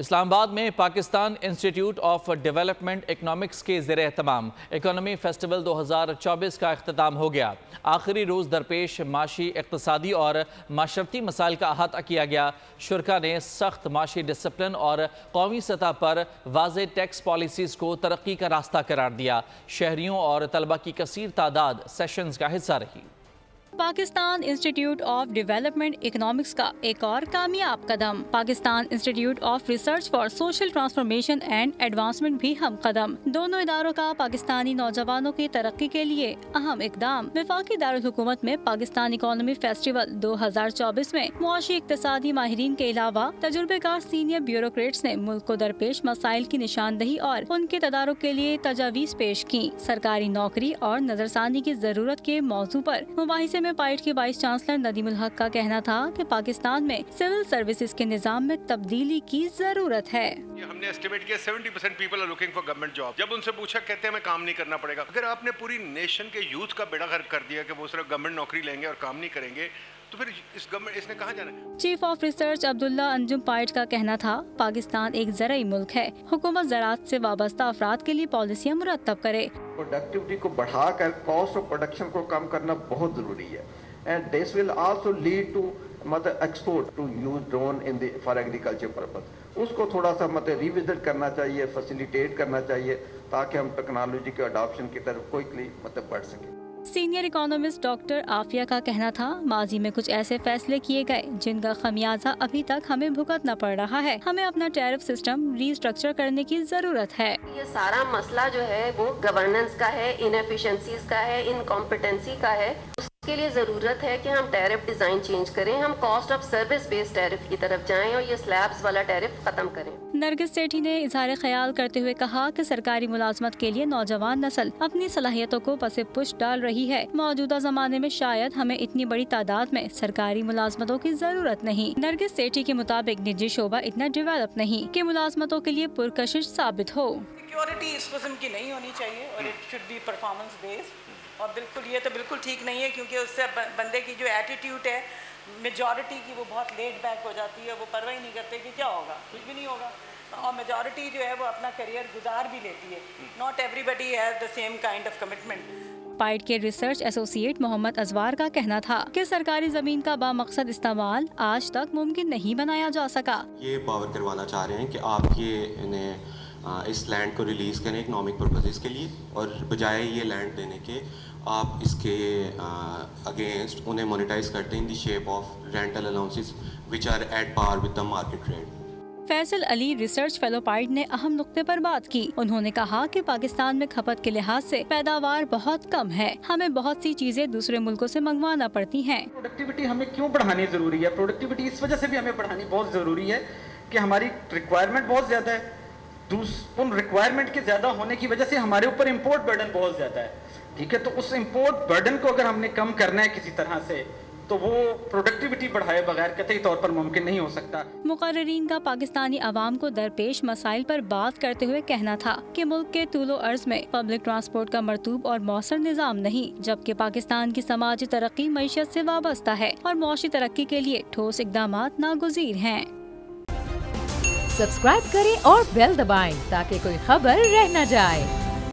اسلام آباد میں Pakistan institute of development economics کے زیر اہتمام اکانومی فیسٹیول 2024 کا اختتام ہو گیا۔ آخری روز درپیش معاشی، اقتصادی اور معاشرتی مسائل کا احاطہ کیا گیا۔ شرکاء نے سخت معاشی ڈسپلن اور قومی سطح پر واضح ٹیکس پالیسیز کو ترقی کا راستہ قرار دیا۔ شہریوں اور طلبہ کی کثیر تعداد سیشنز کا حصہ رہی۔ Pakistan institute of development economics کا ایک اور کامیاب قدم۔ Pakistan institute of research for social transformation and advancement بھی ہم قدم۔ دونوں اداروں کا پاکستانی نوجوانوں کی ترقی کے لیے اہم اقدام۔ وفاقی دارالحکومت میں پاکستان اکانومی فیسٹیول 2024 میں معاشی اقتصادی ماہرین کے علاوہ تجربے کار سینئر بیوروکریٹس نے ملک کو درپیش مسائل کی نشاندہی اور ان کے تدارک کے لیے تجاویز پیش کی۔ سرکاری نوکری اور نظرثانی کی ضرورت کے موضوع پر مباحثے میں پائٹ کے وائس چانسلر ندیم الحق کا کہنا تھا کہ پاکستان میں سول سروسز کے نظام میں تبدیلی کی ضرورت ہے۔ ہم نے اسٹیمیٹ کیا 70% people are looking for government job. جب ان سے پوچھا کہتے ہیں ہمیں کام نہیں کرنا پڑے گا۔ اگر آپ نے پوری نیشن کے یوتھ کا بیڑا غرق کر دیا کہ وہ صرف گورنمنٹ نوکری لیں گے اور کام نہیں کریں گے تو پھر اس نے کہاں جانا ہے؟ چیف آف ریسرچ عبداللہ انجم پائٹ کا کہنا تھا پاکستان ایک زرعی ملک ہے، حکومت زراعت سے وابستہ افراد کے لیے پالیسیاں مرتب کرے۔ پروڈکٹیوٹی کو بڑھا کر کاسٹ آف پروڈکشن کو کم کرنا بہت ضروری ہے۔ And this will also lead to export to use drone for agriculture purpose. اس کو تھوڑا سا ریوزٹ کرنا چاہیے، فیسیلیٹیٹ کرنا چاہیے تاکہ ہم ٹیکنالوجی کے اڈاپشن کی طرف کوئکلی بڑھ سکیں۔ سینئر اکانومسٹ ڈاکٹر عافیہ کا کہنا تھا ماضی میں کچھ ایسے فیصلے کیے گئے جن کا خمیازہ ابھی تک ہمیں بھگتنا پڑ رہا ہے۔ ہمیں اپنا ٹیرف سسٹم ری اسٹرکچر کرنے کی ضرورت ہے۔ یہ سارا مسئلہ جو ہے وہ گورننس کا ہے، انیفیشنسیز کا ہے، انکمپیٹنسی کا ہے۔ اس کے لیے ضرورت ہے کہ ہم ٹیرف ڈیزائن چینج کریں، ہم cost of service base tariff کی طرف جائیں اور یہ سلیبز والا ٹیرف ختم کریں۔ نرگس سیٹھی نے اظہار خیال کرتے ہوئے کہا کہ سرکاری ملازمت کے لیے نوجوان نسل اپنی صلاحیتوں کو پس پش ڈال رہی ہے۔ موجودہ زمانے میں شاید ہمیں اتنی بڑی تعداد میں سرکاری ملازمتوں کی ضرورت نہیں۔ نرگس سیٹھی کے مطابق نجی شعبہ اتنا ڈیولپ نہیں کہ ملازمتوں کے لیے پرکشش ثابت ہو۔ سیکیورٹی اس قسم کی نہیں ہونی چاہیے اور it should be performance based, اور بالکل یہ تو بالکل ٹھیک نہیں ہے کیونکہ اس سے بندے کی جو ایٹیٹیوڈ ہے میجورٹی کی وہ بہت لیٹ بیک ہو جاتی ہے، وہ پرواہ ہی نہیں کرتے کہ کیا ہوگا، کچھ بھی نہیں ہوگا، اور میجورٹی جو ہے وہ اپنا کیریئر گزار بھی لیتی ہے۔ Not everybody has the same kind of commitment. پائٹ کے ریسرچ ایسوسیٹ محمد ازوار کا کہنا تھا کہ سرکاری زمین کا بامقصد استعمال آج تک ممکن نہیں بنایا جا سکا۔ یہ پاور کروانا چاہ رہے ہیں کہ آپ یہ اس لینڈ کو ریلیز کریں اکنامک پرپسز کے لیے، اور بجائے یہ لینڈ دینے کے آپ اس کے اگینسٹ انہیں مونیٹائز کرتے ہیں in the shape of rental allowances which are at par with the market rate. Faisal Ali research fellow پائٹ نے اہم نقطے پر بات کی۔ انہوں نے کہا کہ پاکستان میں کھپت کے لحاظ سے پیداوار بہت کم ہے، ہمیں بہت سی چیزیں دوسرے ملکوں سے منگوانا پڑتی ہیں۔ پروڈکٹیوٹی ہمیں کیوں بڑھانی ضروری ہے؟ پروڈکٹیوٹی اس وجہ سے بھی ہمیں بڑھانی بہت ضروری ہے کہ ہماری ریکوائرمنٹ بہت زیادہ ہے، ان ریکوائرمنٹ کے زیادہ ہونے کی وجہ سے ہمارے اوپر امپورٹ برڈن بہت زیادہ ہے، ٹھیک ہے؟ تو اس امپورٹ برڈن کو اگر ہم نے کم کرنا ہے کسی طرح سے تو وہ پروڈکٹیوٹی بڑھائے بغیر قطعی طور پر ممکن نہیں ہو سکتا۔ مقررین کا پاکستانی عوام کو درپیش مسائل پر بات کرتے ہوئے کہنا تھا کہ ملک کے طول و عرض میں پبلک ٹرانسپورٹ کا مرطوب اور مؤثر نظام نہیں، جبکہ پاکستان کی سماجی ترقی معیشت سے وابستہ ہے اور معاشی ترقی کے لیے ٹھوس اقدامات ناگزیر ہیں۔ سبسکرائب کریں اور بیل دبائیں تاکہ کوئی خبر رہ نہ جائے۔